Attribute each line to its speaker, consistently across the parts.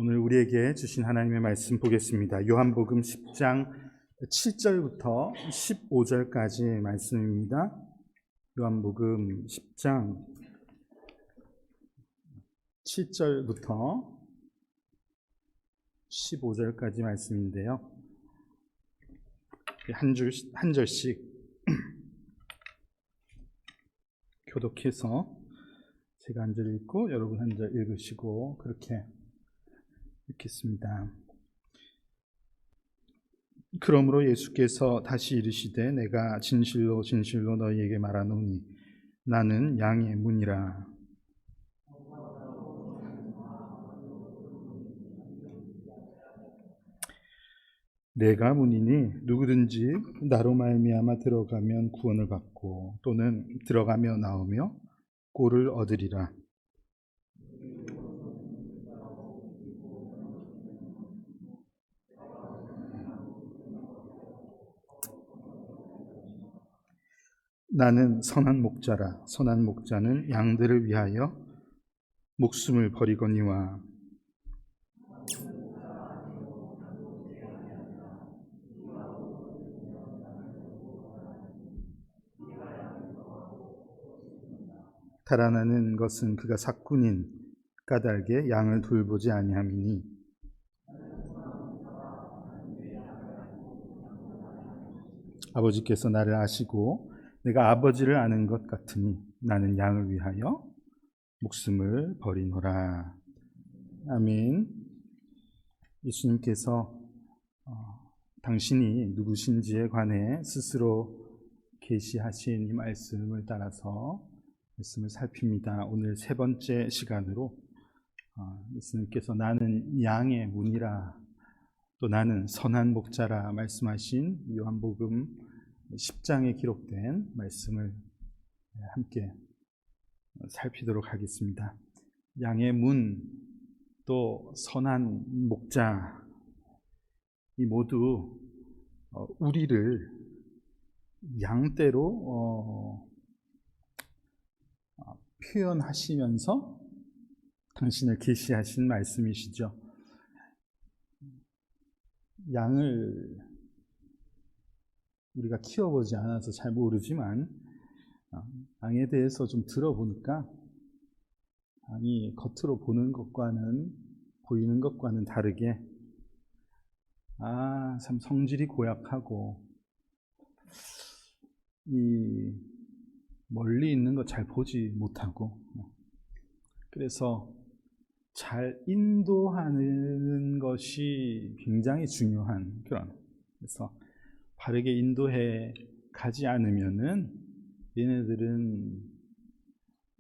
Speaker 1: 오늘 우리에게 주신 하나님의 말씀 보겠습니다. 요한복음 10장 7절부터 15절까지 말씀입니다. 요한복음 10장 7절부터 15절까지 말씀인데요. 한 절씩 교독해서 제가 한 절 읽고 여러분 한 절 읽으시고 그렇게 읽겠습니다. 그러므로 예수께서 다시 이르시되 내가 진실로 진실로 너희에게 말하노니 나는 양의 문이라. 내가 문이니 누구든지 나로 말미암아 들어가면 구원을 받고 또는 들어가며 나오며 꼴을 얻으리라. 나는 선한 목자라. 선한 목자는 양들을 위하여 목숨을 버리거니와 달아나는 것은 그가 삭군인 까닭에 양을 돌보지 아니함이니 아버지께서 나를 아시고 내가 아버지를 아는 것 같으니 나는 양을 위하여 목숨을 버리노라. 아멘. 예수님께서 당신이 누구신지에 관해 스스로 계시하신 이 말씀을 따라서 말씀을 살핍니다. 오늘 세 번째 시간으로 예수님께서 나는 양의 문이라 또 나는 선한 목자라 말씀하신 요한복음 10장에 기록된 말씀을 함께 살피도록 하겠습니다. 양의 문, 또 선한 목자, 이 모두 우리를 양떼로 표현하시면서 당신을 계시하신 말씀이시죠. 양을 우리가 키워보지 않아서 잘 모르지만 양에 대해서 좀 들어보니까 양이 겉으로 보이는 것과는 다르게 참 성질이 고약하고 이 멀리 있는 거 잘 보지 못하고 그래서 잘 인도하는 것이 굉장히 중요한 그래서 바르게 인도해 가지 않으면은 얘네들은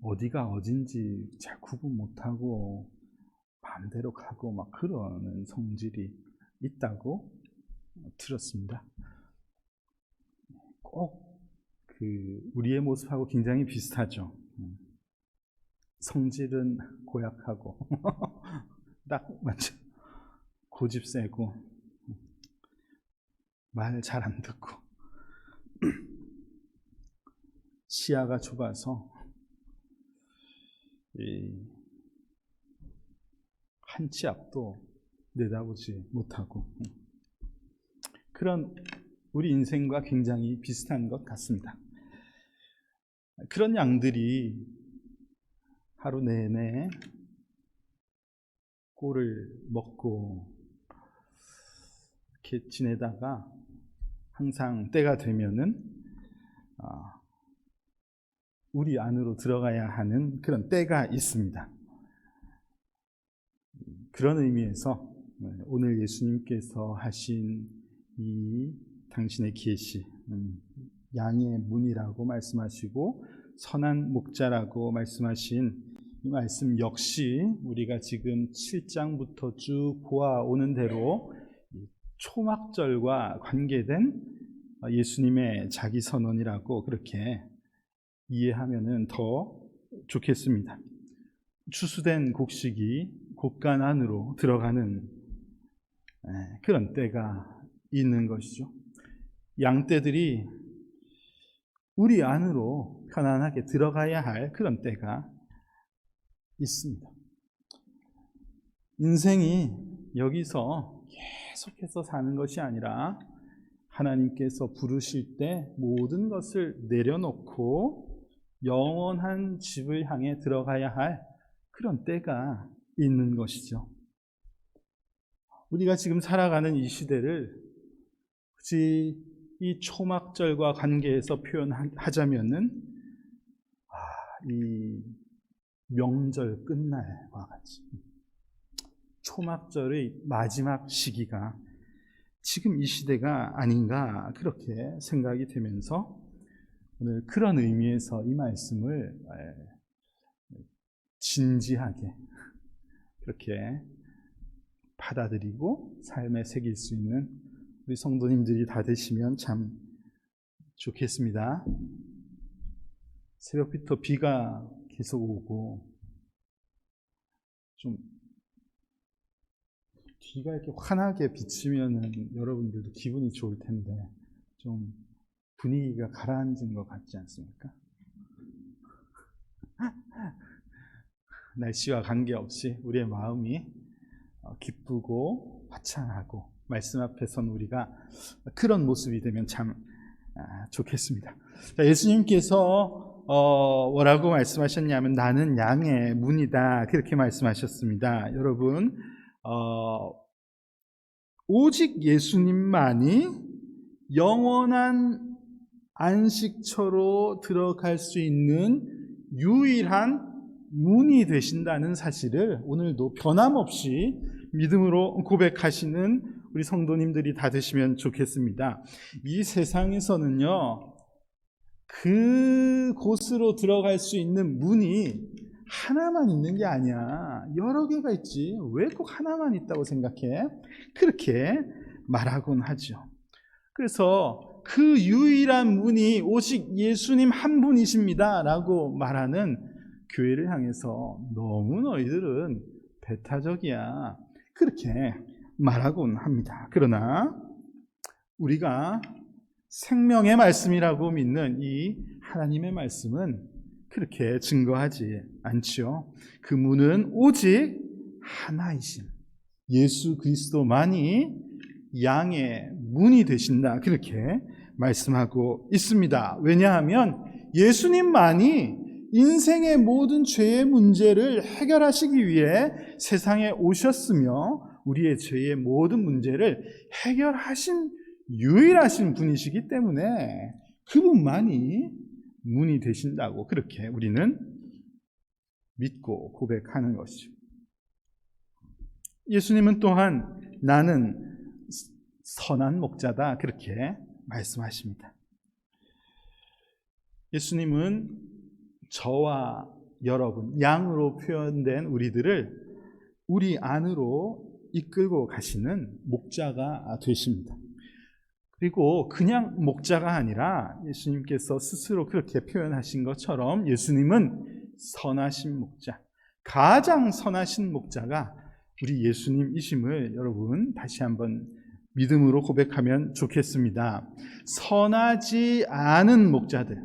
Speaker 1: 어디가 어딘지 잘 구분 못하고 마음대로 가고 막 그러는 성질이 있다고 들었습니다. 꼭 우리의 모습하고 굉장히 비슷하죠. 성질은 고약하고 딱 맞죠. 고집 세고 말 잘 안 듣고 시야가 좁아서 한 치 앞도 내다보지 못하고 그런 우리 인생과 굉장히 비슷한 것 같습니다. 그런 양들이 하루 내내 꼴을 먹고 이렇게 지내다가 항상 때가 되면은 우리 안으로 들어가야 하는 그런 때가 있습니다. 그런 의미에서 오늘 예수님께서 하신 이 당신의 계시, 양의 문이라고 말씀하시고 선한 목자라고 말씀하신 이 말씀 역시 우리가 지금 7장부터 쭉 보아오는 대로 초막절과 관계된 예수님의 자기 선언이라고 그렇게 이해하면 더 좋겠습니다. 추수된 곡식이 곡간 안으로 들어가는 그런 때가 있는 것이죠. 양떼들이 우리 안으로 편안하게 들어가야 할 그런 때가 있습니다. 인생이 여기서 계속해서 사는 것이 아니라 하나님께서 부르실 때 모든 것을 내려놓고 영원한 집을 향해 들어가야 할 그런 때가 있는 것이죠. 우리가 지금 살아가는 이 시대를 굳이 이 초막절과 관계해서 표현하자면은 이 명절 끝날과 같이 초막절의 마지막 시기가 지금 이 시대가 아닌가 그렇게 생각이 되면서 오늘 그런 의미에서 이 말씀을 진지하게 그렇게 받아들이고 삶에 새길 수 있는 우리 성도님들이 다 되시면 참 좋겠습니다. 새벽부터 비가 계속 오고 좀 비가 이렇게 환하게 비치면은 여러분들도 기분이 좋을 텐데 좀 분위기가 가라앉은 것 같지 않습니까? 날씨와 관계없이 우리의 마음이 기쁘고 화창하고 말씀 앞에 선 우리가 그런 모습이 되면 참 좋겠습니다. 자, 예수님께서 뭐라고 말씀하셨냐면 나는 양의 문이다 그렇게 말씀하셨습니다. 여러분 오직 예수님만이 영원한 안식처로 들어갈 수 있는 유일한 문이 되신다는 사실을 오늘도 변함없이 믿음으로 고백하시는 우리 성도님들이 다 되시면 좋겠습니다. 이 세상에서는요, 그 곳으로 들어갈 수 있는 문이 하나만 있는 게 아니야. 여러 개가 있지. 왜 꼭 하나만 있다고 생각해? 그렇게 말하곤 하죠. 그래서 그 유일한 문이 오직 예수님 한 분이십니다 라고 말하는 교회를 향해서 너무 너희들은 배타적이야 그렇게 말하곤 합니다. 그러나 우리가 생명의 말씀이라고 믿는 이 하나님의 말씀은 그렇게 증거하지 않지요. 그 문은 오직 하나이신 예수 그리스도만이 양의 문이 되신다 그렇게 말씀하고 있습니다. 왜냐하면 예수님만이 인생의 모든 죄의 문제를 해결하시기 위해 세상에 오셨으며 우리의 죄의 모든 문제를 해결하신 유일하신 분이시기 때문에 그분만이 문이 되신다고 그렇게 우리는 믿고 고백하는 것이죠. 예수님은 또한 나는 선한 목자다 그렇게 말씀하십니다. 예수님은 저와 여러분, 양으로 표현된 우리들을 우리 안으로 이끌고 가시는 목자가 되십니다. 그리고 그냥 목자가 아니라 예수님께서 스스로 그렇게 표현하신 것처럼 예수님은 선하신 목자, 가장 선하신 목자가 우리 예수님이심을 여러분 다시 한번 믿음으로 고백하면 좋겠습니다. 선하지 않은 목자들,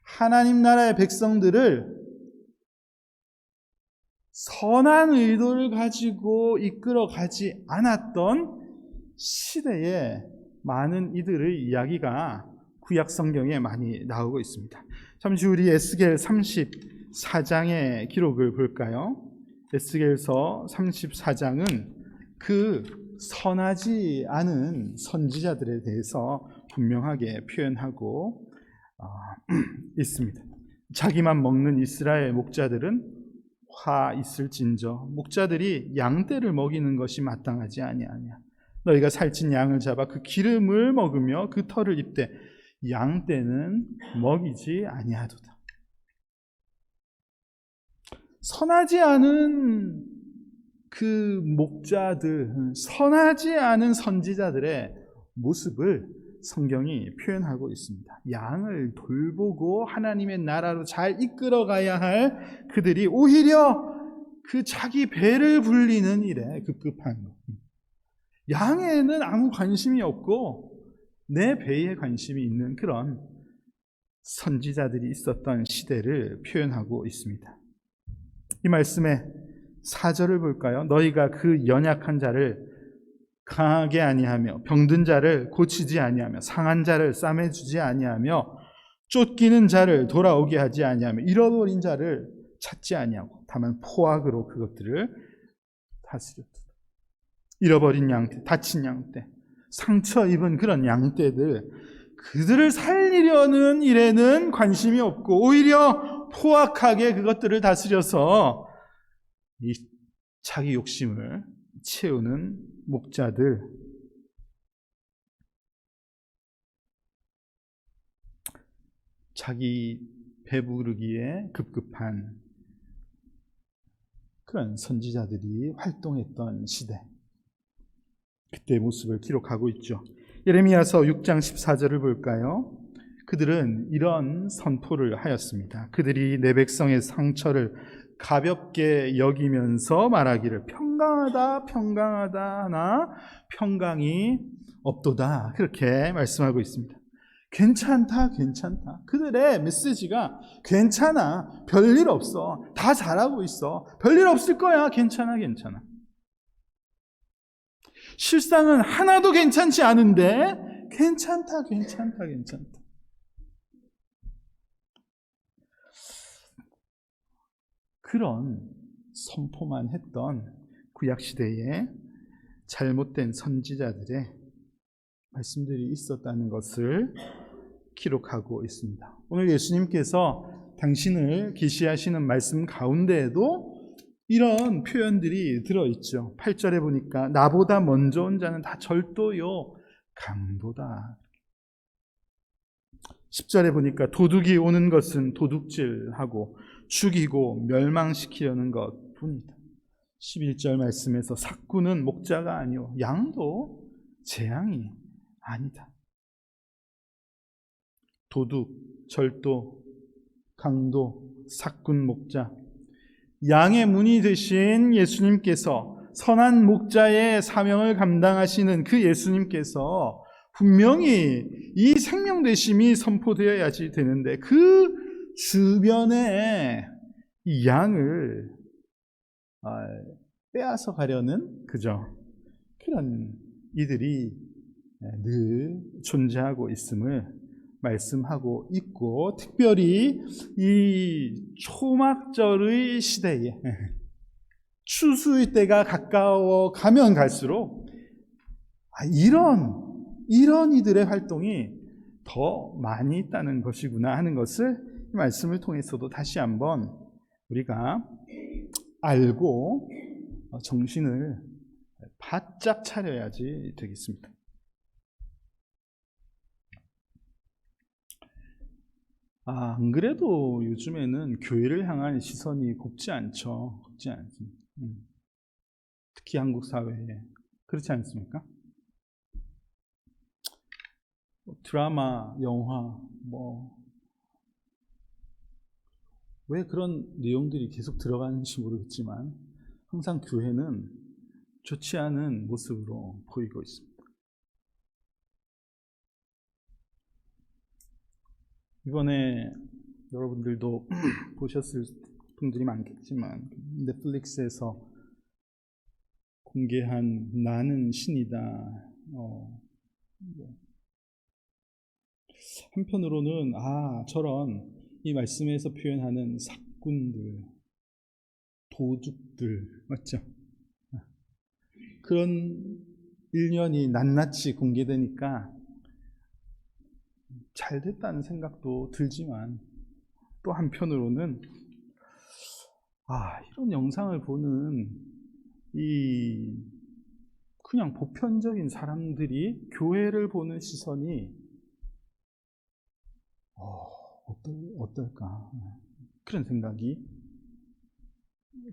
Speaker 1: 하나님 나라의 백성들을 선한 의도를 가지고 이끌어 가지 않았던 시대에 많은 이들의 이야기가 구약 성경에 많이 나오고 있습니다. 잠시 우리 에스겔 34장의 기록을 볼까요? 에스겔서 34장은 그 선하지 않은 선지자들에 대해서 분명하게 표현하고 있습니다. 자기만 먹는 이스라엘 목자들은 화 있을진저 목자들이 양떼를 먹이는 것이 마땅하지 아니하냐. 너희가 살찐 양을 잡아 그 기름을 먹으며 그 털을 입되 양떼는 먹이지 아니하도다. 선하지 않은 그 목자들, 선하지 않은 선지자들의 모습을 성경이 표현하고 있습니다. 양을 돌보고 하나님의 나라로 잘 이끌어가야 할 그들이 오히려 그 자기 배를 불리는 일에 급급한 것. 양에는 아무 관심이 없고 내 배에 관심이 있는 그런 선지자들이 있었던 시대를 표현하고 있습니다. 이 말씀에 4절을 볼까요? 너희가 그 연약한 자를 강하게 아니하며 병든 자를 고치지 아니하며 상한 자를 싸매주지 아니하며 쫓기는 자를 돌아오게 하지 아니하며 잃어버린 자를 찾지 아니하고 다만 포악으로 그것들을 다스렸다. 잃어버린 양떼, 다친 양떼, 상처 입은 그런 양떼들, 그들을 살리려는 일에는 관심이 없고 오히려 포악하게 그것들을 다스려서 이 자기 욕심을 채우는 목자들, 자기 배부르기에 급급한 그런 선지자들이 활동했던 시대, 그때의 모습을 기록하고 있죠. 예레미야서 6장 14절을 볼까요? 그들은 이런 선포를 하였습니다. 그들이 내 백성의 상처를 가볍게 여기면서 말하기를 평강하다 평강하다 하나 평강이 없도다, 그렇게 말씀하고 있습니다. 괜찮다 괜찮다, 그들의 메시지가 괜찮아, 별일 없어, 다 잘하고 있어, 별일 없을 거야, 괜찮아 괜찮아. 실상은 하나도 괜찮지 않은데 괜찮다 괜찮다 괜찮다. 그런 선포만 했던 구약시대에 잘못된 선지자들의 말씀들이 있었다는 것을 기록하고 있습니다. 오늘 예수님께서 당신을 계시하시는 말씀 가운데에도 이런 표현들이 들어있죠. 8절에 보니까 나보다 먼저 온 자는 다 절도요 강도다. 10절에 보니까 도둑이 오는 것은 도둑질하고 죽이고 멸망시키려는 것뿐이다. 11절 말씀에서 삭구는 목자가 아니요 양도 재앙이 아니다. 도둑, 절도, 강도, 삭군 목자, 양의 문이 되신 예수님께서, 선한 목자의 사명을 감당하시는 그 예수님께서 분명히 이 생명되심이 선포되어야지 되는데 그 주변에 이 양을 빼앗아 가려는 그런 이들이 늘 존재하고 있음을 말씀하고 있고, 특별히 이 초막절의 시대에 추수의 때가 가까워 가면 갈수록 이런 이들의 활동이 더 많이 있다는 것이구나 하는 것을 이 말씀을 통해서도 다시 한번 우리가 알고 정신을 바짝 차려야지 되겠습니다. 안 그래도 요즘에는 교회를 향한 시선이 곱지 않습니다. 특히 한국 사회에 그렇지 않습니까? 드라마, 영화, 왜 그런 내용들이 계속 들어가는지 모르겠지만 항상 교회는 좋지 않은 모습으로 보이고 있습니다. 이번에 여러분들도 보셨을 분들이 많겠지만 넷플릭스에서 공개한 나는 신이다. 한편으로는 저런 이 말씀에서 표현하는 삭군들, 도둑들, 맞죠? 그런 일면이 낱낱이 공개되니까 잘 됐다는 생각도 들지만, 또 한편으로는 이런 영상을 보는 이 그냥 보편적인 사람들이 교회를 보는 시선이 어떨까, 그런 생각이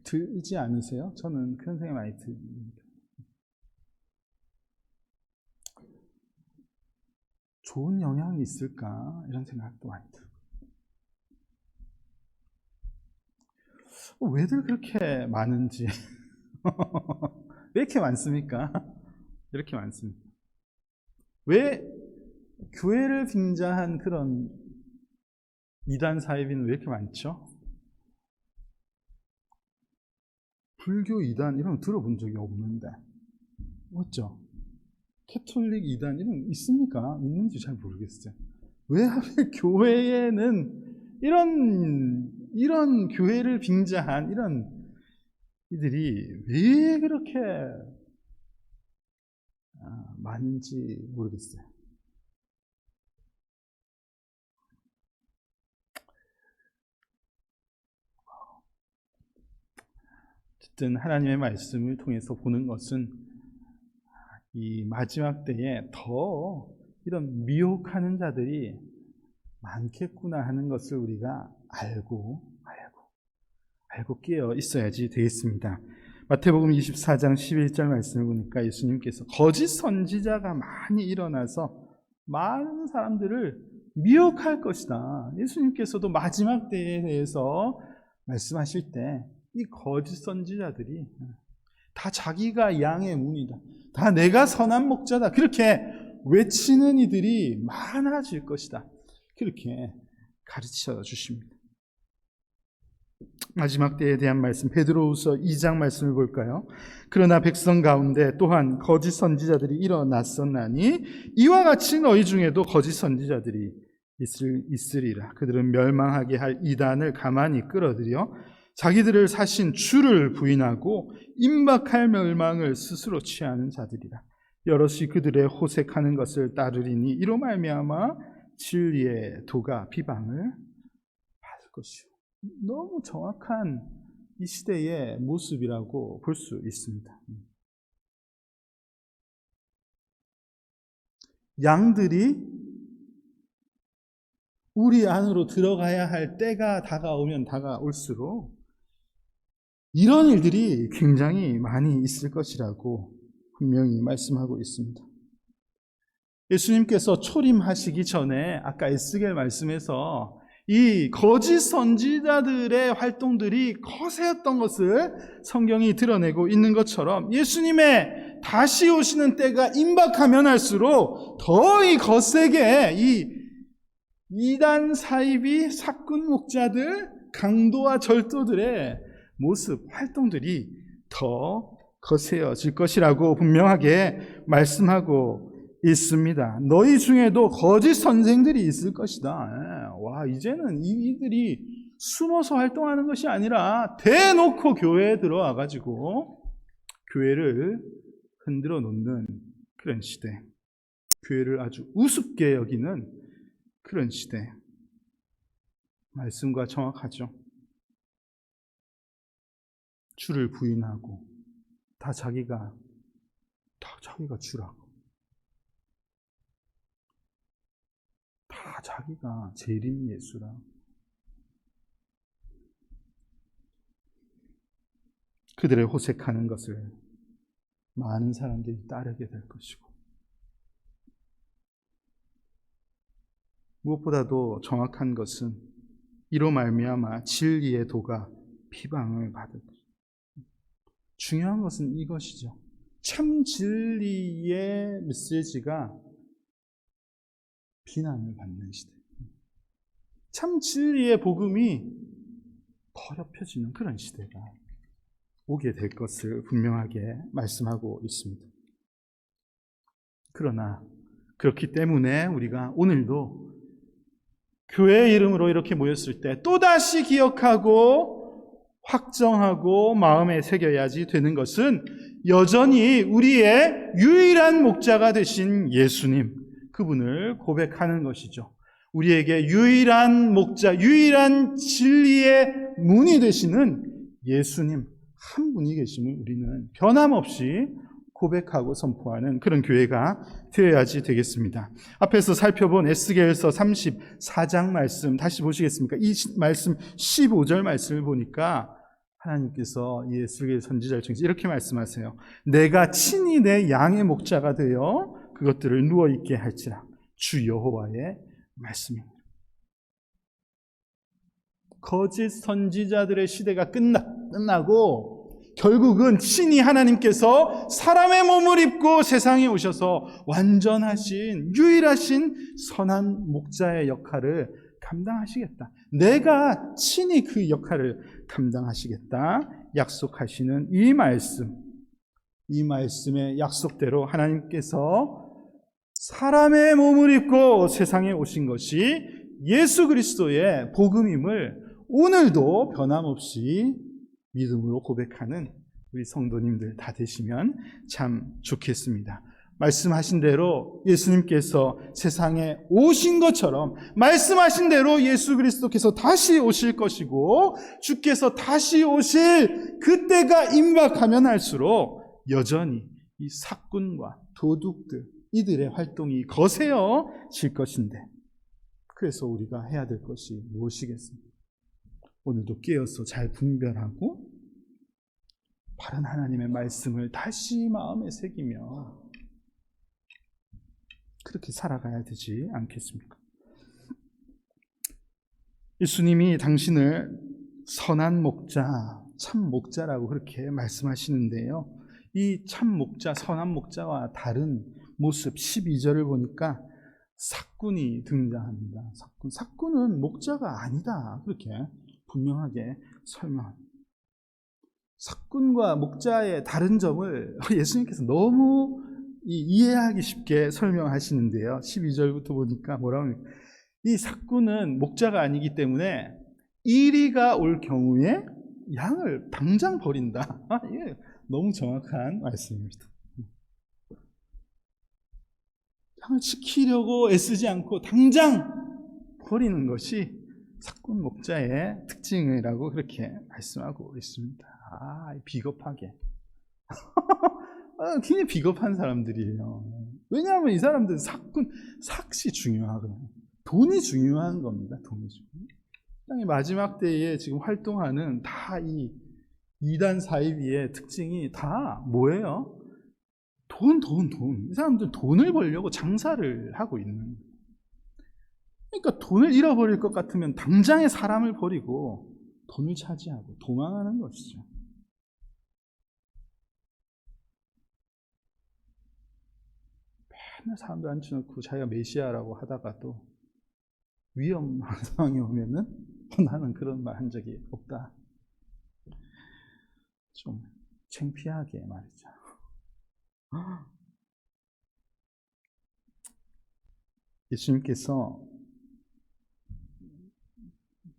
Speaker 1: 들지 않으세요? 저는 그런 생각이 많이 듭니다. 좋은 영향이 있을까, 이런 생각도 많이 들고. 왜들 그렇게 많은지 왜 이렇게 많습니까? 이렇게 많습니다. 왜 교회를 빙자한 그런 이단 사이비는 왜 이렇게 많죠? 불교 이단 이런 거 들어본 적이 없는데. 맞죠? 캐톨릭 이단 이런 거 있습니까? 있는지 잘 모르겠어요. 왜 하필 교회에는 이런 교회를 빙자한 이런 이들이 왜 그렇게 많은지 모르겠어요. 어쨌든 하나님의 말씀을 통해서 보는 것은 이 마지막 때에 더 이런 미혹하는 자들이 많겠구나 하는 것을 우리가 알고 깨어 있어야지 되겠습니다. 마태복음 24장 11절 말씀을 보니까 예수님께서 거짓 선지자가 많이 일어나서 많은 사람들을 미혹할 것이다. 예수님께서도 마지막 때에 대해서 말씀하실 때 이 거짓 선지자들이 다 자기가 양의 문이다, 다 내가 선한 목자다, 그렇게 외치는 이들이 많아질 것이다, 그렇게 가르쳐 주십니다. 마지막 때에 대한 말씀, 베드로후서 2장 말씀을 볼까요? 그러나 백성 가운데 또한 거짓 선지자들이 일어났었나니 이와 같이 너희 중에도 거짓 선지자들이 있으리라. 그들은 멸망하게 할 이단을 가만히 끌어들여 자기들을 사신 주를 부인하고 임박할 멸망을 스스로 취하는 자들이라. 여럿이 그들의 호색하는 것을 따르리니 이로 말미암아 진리의 도가 비방을 받을 것이요. 너무 정확한 이 시대의 모습이라고 볼 수 있습니다. 양들이 우리 안으로 들어가야 할 때가 다가오면 다가올수록 이런 일들이 굉장히 많이 있을 것이라고 분명히 말씀하고 있습니다. 예수님께서 초림하시기 전에 아까 에스겔 말씀에서 이 거짓 선지자들의 활동들이 거세였던 것을 성경이 드러내고 있는 것처럼 예수님의 다시 오시는 때가 임박하면 할수록 더 이 거세게 이 이단 사이비 사꾼 목자들, 강도와 절도들의 모습, 활동들이 더 거세어질 것이라고 분명하게 말씀하고 있습니다. 너희 중에도 거짓 선생들이 있을 것이다. 와, 이제는 이들이 숨어서 활동하는 것이 아니라 대놓고 교회에 들어와 가지고 교회를 흔들어 놓는 그런 시대, 교회를 아주 우습게 여기는 그런 시대. 말씀과 정확하죠. 주를 부인하고 다 자기가 주라고, 다 자기가 재림 예수라. 그들의 호색하는 것을 많은 사람들이 따르게 될 것이고, 무엇보다도 정확한 것은 이로 말미암아 진리의 도가 비방을 받을 것입니다. 중요한 것은 이것이죠. 참 진리의 메시지가 비난을 받는 시대, 참 진리의 복음이 더럽혀지는 그런 시대가 오게 될 것을 분명하게 말씀하고 있습니다. 그러나 그렇기 때문에 우리가 오늘도 교회의 이름으로 이렇게 모였을 때 또다시 기억하고 확정하고 마음에 새겨야지 되는 것은 여전히 우리의 유일한 목자가 되신 예수님, 그분을 고백하는 것이죠. 우리에게 유일한 목자, 유일한 진리의 문이 되시는 예수님 한 분이 계심을 우리는 변함없이 고백하고 선포하는 그런 교회가 되어야지 되겠습니다. 앞에서 살펴본 에스겔서 34장 말씀 다시 보시겠습니까? 이 말씀 15절 말씀을 보니까 하나님께서 이 에스겔 선지자를 통해서 이렇게 말씀하세요. 내가 친히 내 양의 목자가 되어 그것들을 누워있게 할지라. 주 여호와의 말씀입니다. 거짓 선지자들의 시대가 끝나고 결국은 친히 하나님께서 사람의 몸을 입고 세상에 오셔서 완전하신 유일하신 선한 목자의 역할을 감당하시겠다. 내가 친히 그 역할을 감당하시겠다. 약속하시는 이 말씀의 약속대로 하나님께서 사람의 몸을 입고 세상에 오신 것이 예수 그리스도의 복음임을 오늘도 변함없이 믿음으로 고백하는 우리 성도님들 다 되시면 참 좋겠습니다. 말씀하신 대로 예수님께서 세상에 오신 것처럼 말씀하신 대로 예수 그리스도께서 다시 오실 것이고 주께서 다시 오실 그때가 임박하면 할수록 여전히 이 사꾼과 도둑들 이들의 활동이 거세어질 것인데, 그래서 우리가 해야 될 것이 무엇이겠습니까? 오늘도 깨어서 잘 분별하고 바른 하나님의 말씀을 다시 마음에 새기며 그렇게 살아가야 되지 않겠습니까? 예수님이 당신을 선한 목자, 참 목자라고 그렇게 말씀하시는데요. 이 참 목자, 선한 목자와 다른 모습 12절을 보니까 사꾼이 등장합니다. 사꾼은 목자가 아니다. 그렇게 분명하게 설명합니다. 사꾼과 목자의 다른 점을 예수님께서 너무 이해하기 쉽게 설명하시는데요. 12절부터 보니까 뭐라고 합니까? 이 사꾼은 목자가 아니기 때문에 이리가 올 경우에 양을 당장 버린다. 이게 너무 정확한 말씀입니다. 양을 지키려고 애쓰지 않고 당장 버리는 것이 사꾼 목자의 특징이라고 그렇게 말씀하고 있습니다. 비겁하게. 굉장히 비겁한 사람들이에요. 왜냐하면 이 사람들은 삭시 중요하거든요. 돈이 중요한 겁니다. 돈이 중요해요. 땅의 마지막 때에 지금 활동하는 다 이 이단 사이비의 특징이 다 뭐예요? 돈. 이 사람들은 돈을 벌려고 장사를 하고 있는 거예요. 그러니까 돈을 잃어버릴 것 같으면 당장에 사람을 버리고 돈을 차지하고 도망하는 것이죠. 맨날 사람들 앉혀놓고 자기가 메시아라고 하다가도 위험한 상황이 오면은 나는 그런 말 한 적이 없다. 좀 창피하게 말이죠. 예수님께서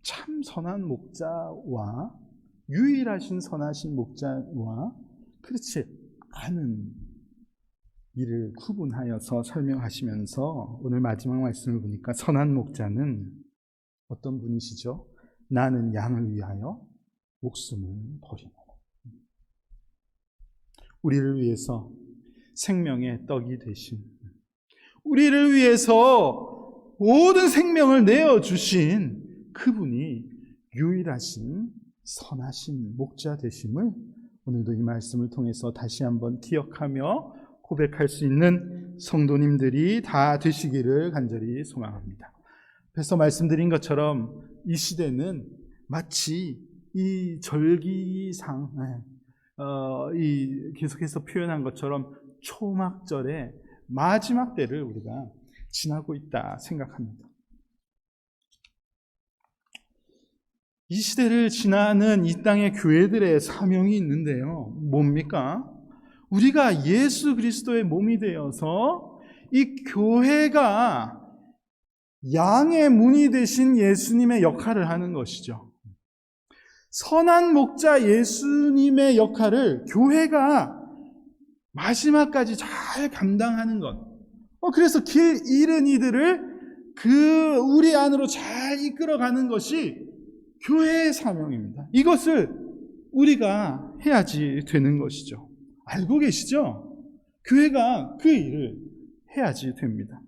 Speaker 1: 참 선한 목자와 유일하신 선하신 목자와 그렇지 않은 이를 구분하여서 설명하시면서 오늘 마지막 말씀을 보니까 선한 목자는 어떤 분이시죠? 나는 양을 위하여 목숨을 버리노라. 우리를 위해서 생명의 떡이 되신, 우리를 위해서 모든 생명을 내어주신 그분이 유일하신 선하신 목자 되심을 오늘도 이 말씀을 통해서 다시 한번 기억하며 고백할 수 있는 성도님들이 다 되시기를 간절히 소망합니다. 앞에서 말씀드린 것처럼 이 시대는 마치 이 절기상 계속해서 표현한 것처럼 초막절의 마지막 때를 우리가 지나고 있다 생각합니다. 이 시대를 지나는 이 땅의 교회들의 사명이 있는데요. 뭡니까? 우리가 예수 그리스도의 몸이 되어서 이 교회가 양의 문이 되신 예수님의 역할을 하는 것이죠. 선한 목자 예수님의 역할을 교회가 마지막까지 잘 감당하는 것. 그래서 길 잃은 이들을 우리 안으로 잘 이끌어가는 것이 교회의 사명입니다. 이것을 우리가 해야지 되는 것이죠. 알고 계시죠? 교회가 그 일을 해야지 됩니다.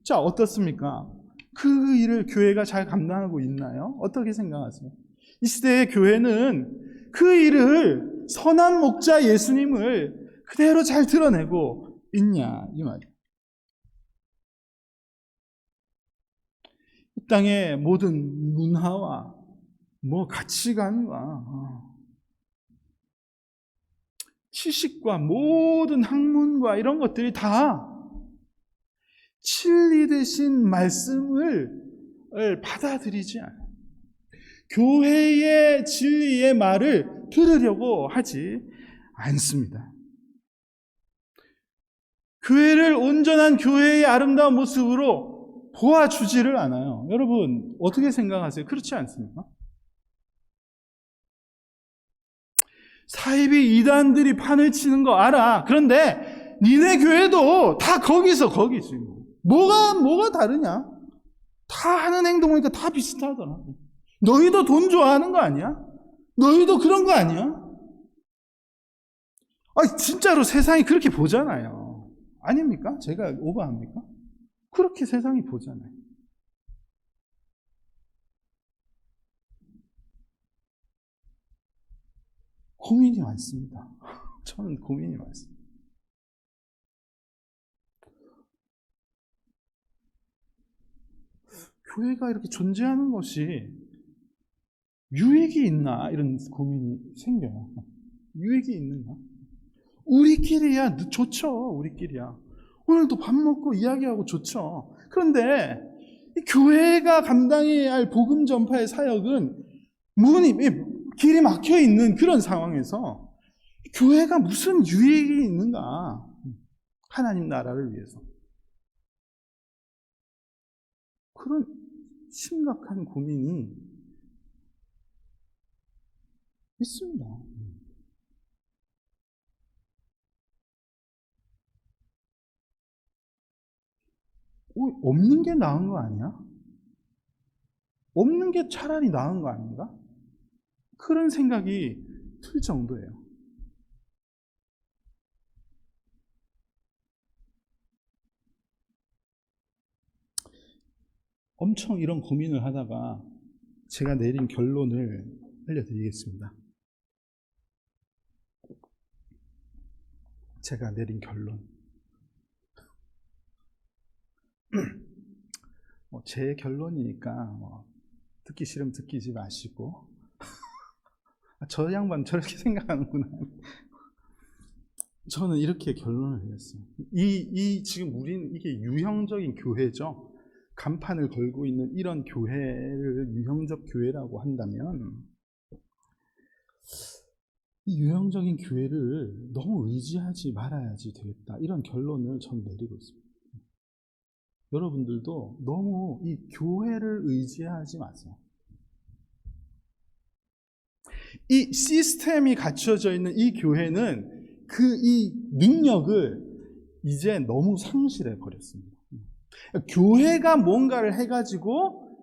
Speaker 1: 자, 어떻습니까? 그 일을 교회가 잘 감당하고 있나요? 어떻게 생각하세요? 이 시대의 교회는 그 일을 선한 목자 예수님을 그대로 잘 드러내고 있냐 이 말이에요. 이 땅의 모든 문화와 가치관과 지식과 모든 학문과 이런 것들이 다 진리 되신 말씀을 받아들이지 않아요. 교회의 진리의 말을 들으려고 하지 않습니다. 교회를 온전한 교회의 아름다운 모습으로 보아주지를 않아요. 여러분 어떻게 생각하세요? 그렇지 않습니까? 사이비 이단들이 판을 치는 거 알아. 그런데 니네 교회도 다 거기지. 뭐가 다르냐? 다 하는 행동 보니까 다 비슷하더라. 너희도 돈 좋아하는 거 아니야? 너희도 그런 거 아니야? 진짜로 세상이 그렇게 보잖아요. 아닙니까? 제가 오버합니까? 그렇게 세상이 보잖아요. 고민이 많습니다. 저는 고민이 많습니다. 교회가 이렇게 존재하는 것이 유익이 있나? 이런 고민이 생겨요. 유익이 있는가? 우리끼리야 좋죠. 우리끼리야. 오늘도 밥 먹고 이야기하고 좋죠. 그런데 이 교회가 감당해야 할 복음 전파의 사역은 길이 막혀 있는 그런 상황에서 교회가 무슨 유익이 있는가? 하나님 나라를 위해서. 그런 심각한 고민이 있습니다. 없는 게 나은 거 아니야? 없는 게 차라리 나은 거 아닌가? 그런 생각이 들 정도예요. 엄청 이런 고민을 하다가 제가 내린 결론을 알려드리겠습니다. 제가 내린 결론. 제 결론이니까 듣기 싫으면 듣기지 마시고 저 양반 저렇게 생각하는구나. 저는 이렇게 결론을 내렸어요. 지금 우리는 이게 유형적인 교회죠. 간판을 걸고 있는 이런 교회를 유형적 교회라고 한다면 이 유형적인 교회를 너무 의지하지 말아야지 되겠다. 이런 결론을 저는 내리고 있습니다. 여러분들도 너무 이 교회를 의지하지 마세요. 이 시스템이 갖춰져 있는 이 교회는 이 능력을 이제 너무 상실해 버렸습니다. 교회가 뭔가를 해가지고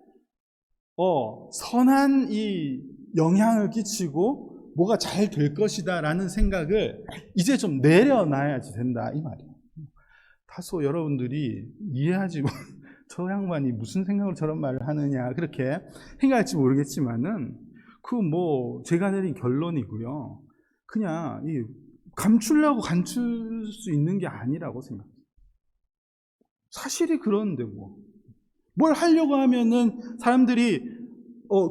Speaker 1: 선한 이 영향을 끼치고 뭐가 잘 될 것이다 라는 생각을 이제 좀 내려놔야지 된다 이 말이에요. 다소 여러분들이 이해하지 저 양반이 무슨 생각으로 저런 말을 하느냐 그렇게 생각할지 모르겠지만은 제가 내린 결론이고요. 그냥 감추려고 감출 수 있는 게 아니라고 생각해요. 사실이 그런데 뭘 하려고 하면은 사람들이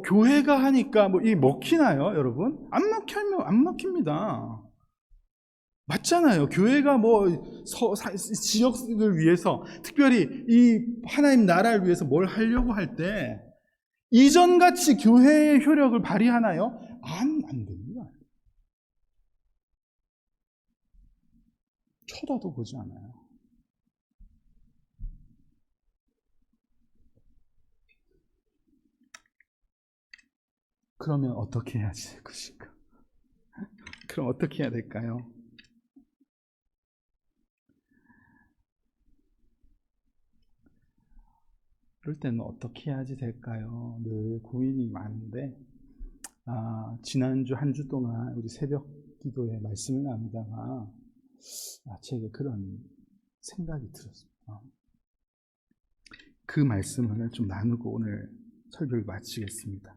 Speaker 1: 교회가 하니까 먹히나요, 여러분? 안 먹힙니다. 맞잖아요. 교회가 지역을 위해서 특별히 이 하나님 나라를 위해서 뭘 하려고 할 때 이전같이 교회의 효력을 발휘하나요? 안 됩니다. 쳐다도 보지 않아요. 그러면 어떻게 해야지 될 것인가? 그럼 어떻게 해야 될까요? 그럴 때는 어떻게 해야지 될까요? 늘 고민이 많은데 지난주 한 주 동안 우리 새벽 기도에 말씀을 나누다가 제게 그런 생각이 들었습니다. 그 말씀을 좀 나누고 오늘 설교를 마치겠습니다.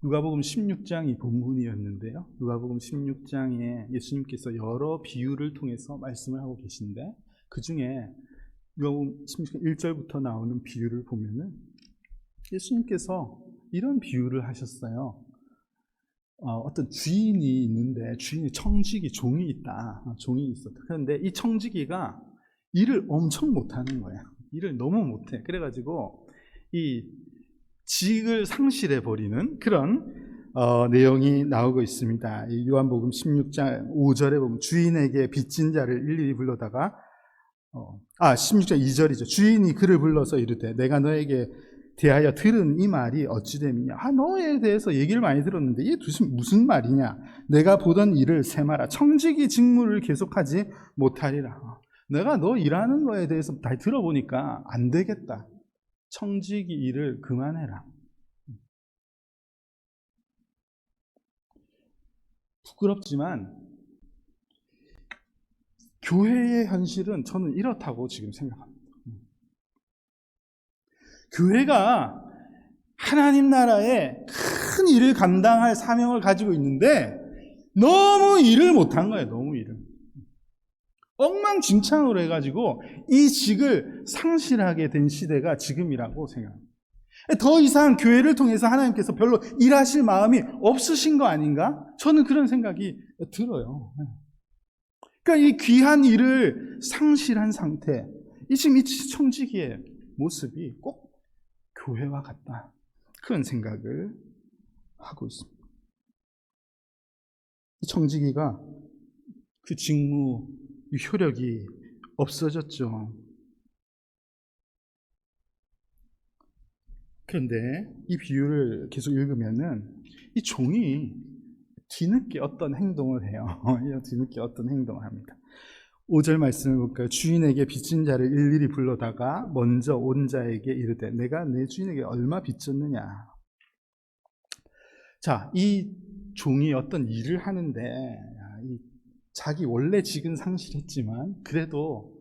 Speaker 1: 누가복음 16장이 본문이었는데요. 누가복음 16장에 예수님께서 여러 비유를 통해서 말씀을 하고 계신데 그 중에 누가복음 16장 1절부터 나오는 비유를 보면은 예수님께서 이런 비유를 하셨어요. 어떤 주인이 있는데 주인의 청지기 종이 있다. 종이 있었다. 그런데 이 청지기가 일을 엄청 못하는 거예요. 일을 너무 못해. 그래가지고 이 직을 상실해 버리는 그런 내용이 나오고 있습니다. 이 요한복음 16장 5절에 보면 주인에게 빚진 자를 일일이 불러다가 16장 2절이죠. 주인이 그를 불러서 이르되 내가 너에게 대하여 들은 이 말이 어찌 됨이냐. 너에 대해서 얘기를 많이 들었는데 이게 무슨 말이냐. 내가 보던 일을 세마라. 청지기 직무를 계속하지 못하리라. 내가 너 일하는 거에 대해서 다 들어보니까 안 되겠다. 청지기 일을 그만해라. 부끄럽지만 교회의 현실은 저는 이렇다고 지금 생각합니다. 교회가 하나님 나라의 큰 일을 감당할 사명을 가지고 있는데 너무 일을 못한 거예요. 너무 일을. 엉망진창으로 해가지고 이 직을 상실하게 된 시대가 지금이라고 생각합니다. 더 이상 교회를 통해서 하나님께서 별로 일하실 마음이 없으신 거 아닌가? 저는 그런 생각이 들어요. 그러니까 이 귀한 일을 상실한 상태, 지금 이 청지기의 모습이 꼭 교회와 같다. 그런 생각을 하고 있습니다. 이 청지기가 그 직무, 효력이 없어졌죠. 그런데 이 비유를 계속 읽으면은 이 종이 뒤늦게 어떤 행동을 해요. 뒤늦게 어떤 행동을 합니다. 5절 말씀을 볼까요? 주인에게 빚진 자를 일일이 불러다가 먼저 온 자에게 이르되 내가 내 주인에게 얼마 빚졌느냐. 자, 이 종이 어떤 일을 하는데 자기 원래 직은 상실했지만 그래도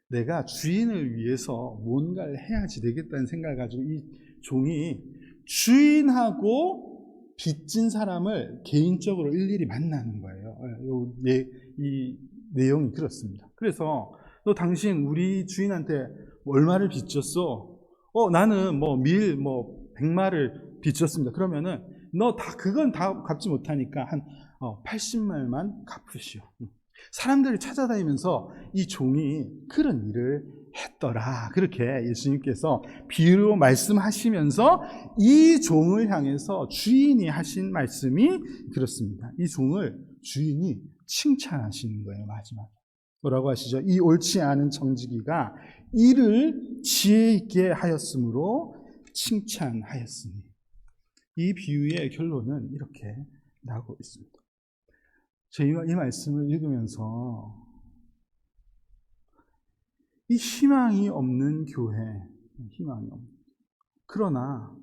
Speaker 1: 내가 주인을 위해서 뭔가를 해야지 되겠다는 생각을 가지고 이 종이 주인하고 빚진 사람을 개인적으로 일일이 만나는 거예요. 이 내용이 그렇습니다. 그래서 너 당신 우리 주인한테 얼마를 빚졌어? 나는 밀 100마를 빚졌습니다. 그러면은 너 그건 다 갚지 못하니까 한 80말만 갚으시오. 사람들이 찾아다니면서 이 종이 그런 일을 했더라. 그렇게 예수님께서 비유로 말씀하시면서 이 종을 향해서 주인이 하신 말씀이 그렇습니다. 이 종을 주인이 칭찬하시는 거예요. 마지막에 뭐라고 하시죠? 이 옳지 않은 청지기가 일을 지혜 있게 하였으므로 칭찬하였으니. 이 비유의 결론은 이렇게 나오고 있습니다. 저희가 이 말씀을 읽으면서 이 희망이 없는 교회, 그러나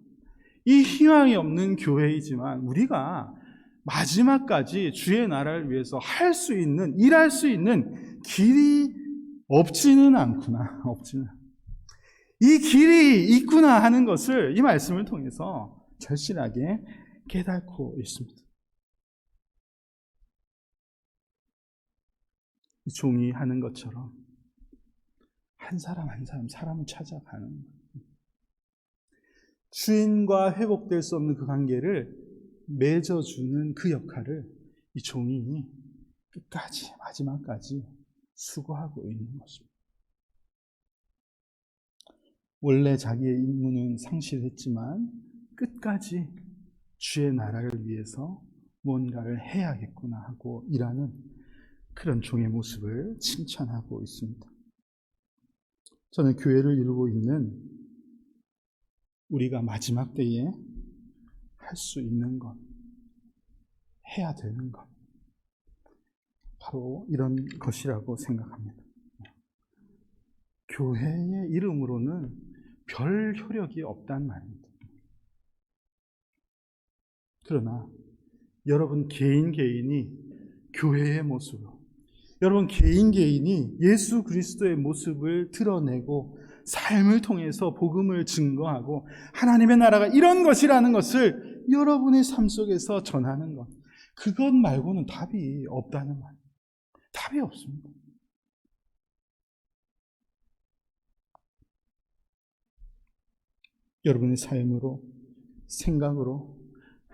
Speaker 1: 이 희망이 없는 교회이지만 우리가 마지막까지 주의 나라를 위해서 할 수 있는, 일할 수 있는 길이 없지는 않구나. 이 길이 있구나 하는 것을 이 말씀을 통해서 절실하게 깨닫고 있습니다. 이 종이 하는 것처럼 한 사람 한 사람 사람을 찾아가는 거예요. 주인과 회복될 수 없는 그 관계를 맺어주는 그 역할을 이 종이 끝까지 마지막까지 수고하고 있는 것입니다. 원래 자기의 임무는 상실했지만 끝까지 주의 나라를 위해서 뭔가를 해야겠구나 하고 일하는 그런 종의 모습을 칭찬하고 있습니다. 저는 교회를 이루고 있는 우리가 마지막 때에 할 수 있는 것, 해야 되는 것, 바로 이런 것이라고 생각합니다. 교회의 이름으로는 별 효력이 없단 말입니다. 그러나 여러분 개인이 교회의 모습으로, 여러분 개인이 예수 그리스도의 모습을 드러내고 삶을 통해서 복음을 증거하고 하나님의 나라가 이런 것이라는 것을 여러분의 삶 속에서 전하는 것, 그것 말고는 답이 없다는 말. 답이 없습니다. 여러분의 삶으로, 생각으로,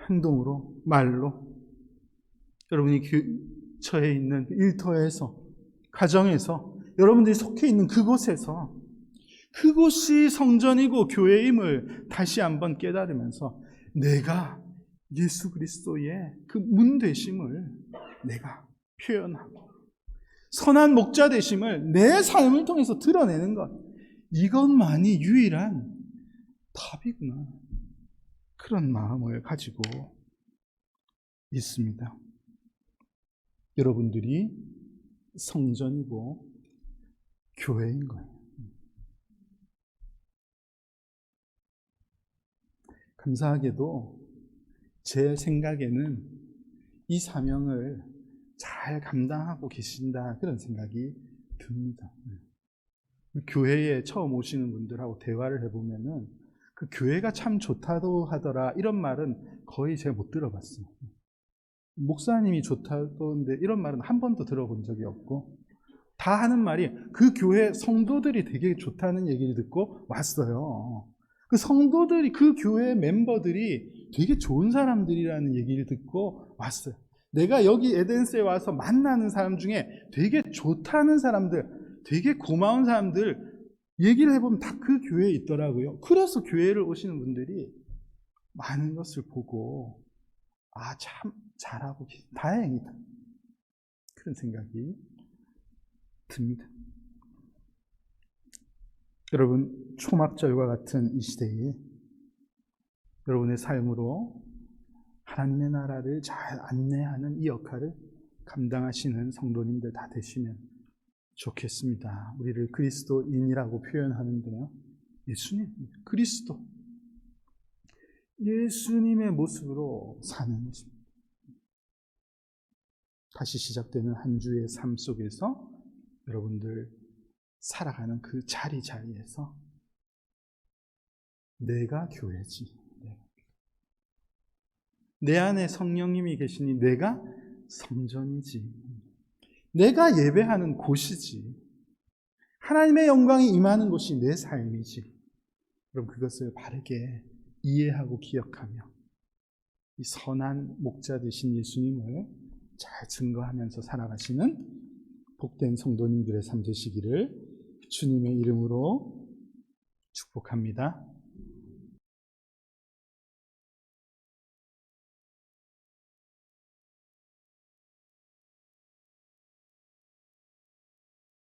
Speaker 1: 행동으로, 말로, 여러분이 처해 있는 일터에서, 가정에서, 여러분들이 속해 있는 그곳에서, 그곳이 성전이고 교회임을 다시 한번 깨달으면서 내가 예수 그리스도의 그 문 되심을 내가 표현하고 선한 목자 되심을 내 삶을 통해서 드러내는 것, 이것만이 유일한 답이구나. 그런 마음을 가지고 있습니다. 여러분들이 성전이고 교회인 거예요. 감사하게도 제 생각에는 이 사명을 잘 감당하고 계신다, 그런 생각이 듭니다. 교회에 처음 오시는 분들하고 대화를 해보면은 그 교회가 참 좋다도 하더라, 이런 말은 거의 제가 못 들어봤어요. 목사님이 좋다던데 이런 말은 한 번도 들어본 적이 없고, 다 하는 말이 그 교회 성도들이 되게 좋다는 얘기를 듣고 왔어요. 그 성도들이, 그 교회 멤버들이 되게 좋은 사람들이라는 얘기를 듣고 왔어요. 내가 여기 에덴스에 와서 만나는 사람 중에 되게 좋다는 사람들, 되게 고마운 사람들 얘기를 해보면 다 그 교회에 있더라고요. 그래서 교회를 오시는 분들이 많은 것을 보고, 아, 참 잘하고 다행이다, 그런 생각이 듭니다. 여러분, 초막절과 같은 이 시대에 여러분의 삶으로 하나님의 나라를 잘 안내하는 이 역할을 감당하시는 성도님들 다 되시면 좋겠습니다. 우리를 그리스도인이라고 표현하는데요, 예수님, 그리스도, 예수님의 모습으로 사는 것입니다. 다시 시작되는 한 주의 삶 속에서 여러분들 살아가는 그 자리에서 내가 교회지, 내 안에 성령님이 계시니 내가 성전이지, 내가 예배하는 곳이지, 하나님의 영광이 임하는 곳이 내 삶이지. 그럼 그것을 바르게 이해하고 기억하며 이 선한 목자 되신 예수님을 잘 증거하면서 살아가시는 복된 성도님들의 삶 되시기를 주님의 이름으로 축복합니다.